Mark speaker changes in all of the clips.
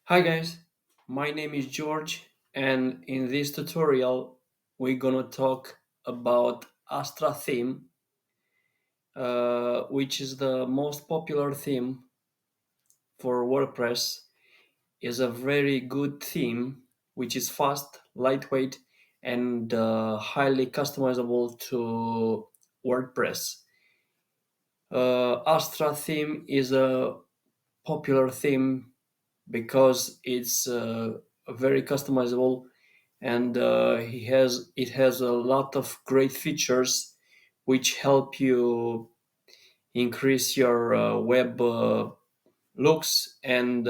Speaker 1: Hi guys, my name is George, and in this tutorial we're gonna talk about Astra theme, which is the most popular theme for WordPress. Is a very good theme, which is fast, lightweight, and highly customizable to WordPress. Astra theme is a popular theme because it's very customizable and it has a lot of great features which help you increase your web looks and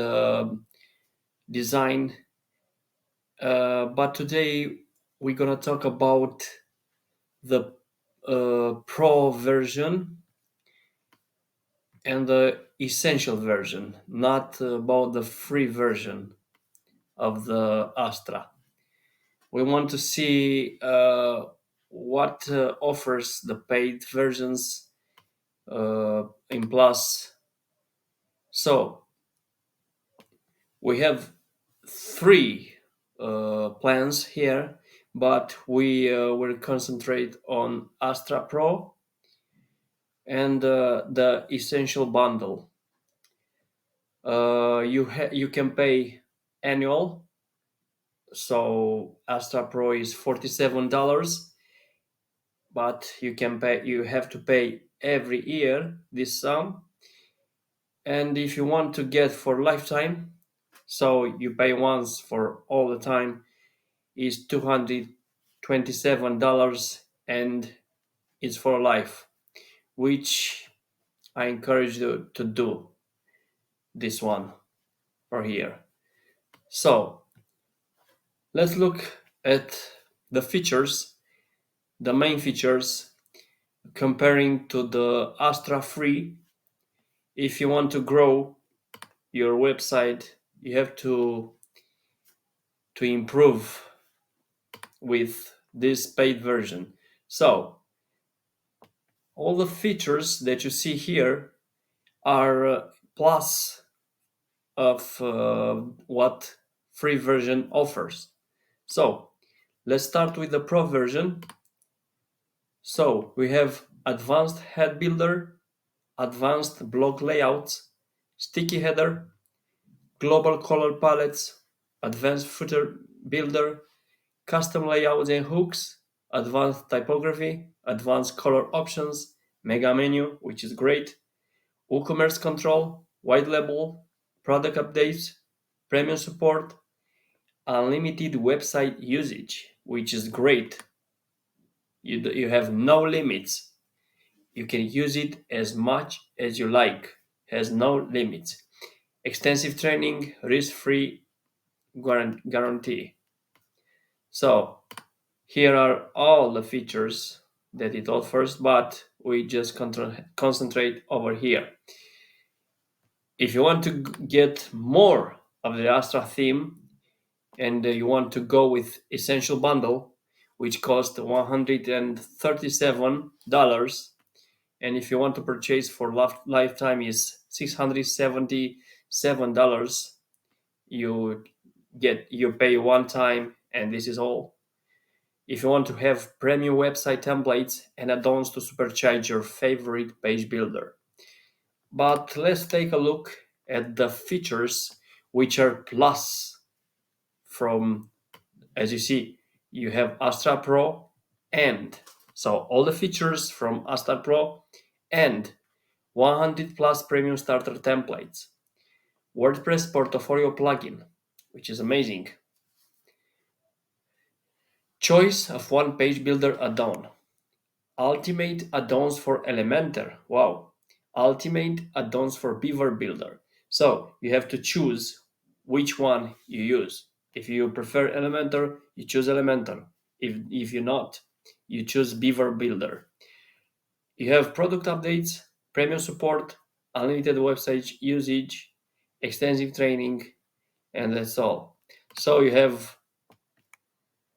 Speaker 1: design. But today we're gonna talk about the pro version and the essential version, not about the free version of the Astra. We want to see what offers the paid versions in Plus. So we have three plans here, but we will concentrate on Astra Pro and the Essential Bundle. You can pay annual, so Astra Pro is $47, but you have to pay every year this sum. And if you want to get for lifetime, so you pay once for all the time, is $227 and it's for life, which I encourage you to do this one or here. So let's look at the features, the main features, comparing to the Astra Free. If you want to grow your website, you have to improve with this paid version. So all the features that you see here are plus of what free version offers. So let's start with the pro version. So we have advanced head builder, advanced block layouts, sticky header, global color palettes, advanced footer builder, custom layouts and hooks, advanced typography, advanced color options, mega menu, which is great, WooCommerce control, white label, product updates, premium support, unlimited website usage, which is great. You have no limits. You can use it as much as you like. Has no limits. Extensive training, risk-free guarantee. So here are all the features that it offers, but we just concentrate over here. If you want to get more of the Astra theme and you want to go with Essential Bundle, which costs $137, and if you want to purchase for lifetime is $677, you pay one time and this is all. If you want to have premium website templates and add-ons to supercharge your favorite page builder. But let's take a look at the features which are plus from, as you see, you have Astra Pro and so all the features from Astra Pro and 100 plus premium starter templates, WordPress portfolio plugin, which is amazing, choice of one page builder add-on, ultimate add-ons for Elementor. Wow. Ultimate add-ons for Beaver Builder. So you have to choose which one you use. If you prefer Elementor, you choose Elementor. If you're not, you choose Beaver Builder. You have product updates, premium support, unlimited website usage, extensive training, and that's all. So you have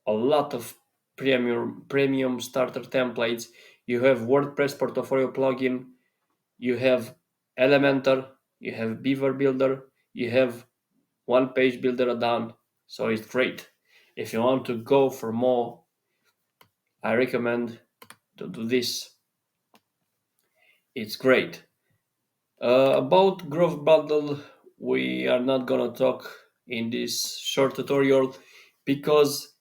Speaker 1: a lot of premium starter templates. You have WordPress portfolio plugin, you have Elementor, you have Beaver Builder, you have one page builder done. So it's great. If you want to go for more, I recommend to do this. It's great. About Growth Bundle, we are not gonna talk in this short tutorial because,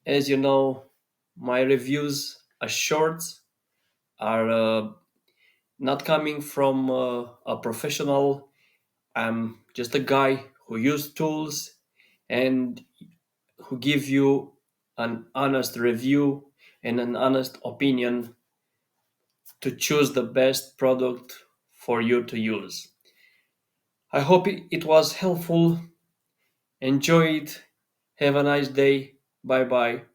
Speaker 1: as you know, my reviews are short, are not coming from a professional. I'm just a guy who use tools and who give you an honest review and an honest opinion to choose the best product for you to use. I hope it was helpful. Enjoy it. Have a nice day. Bye bye.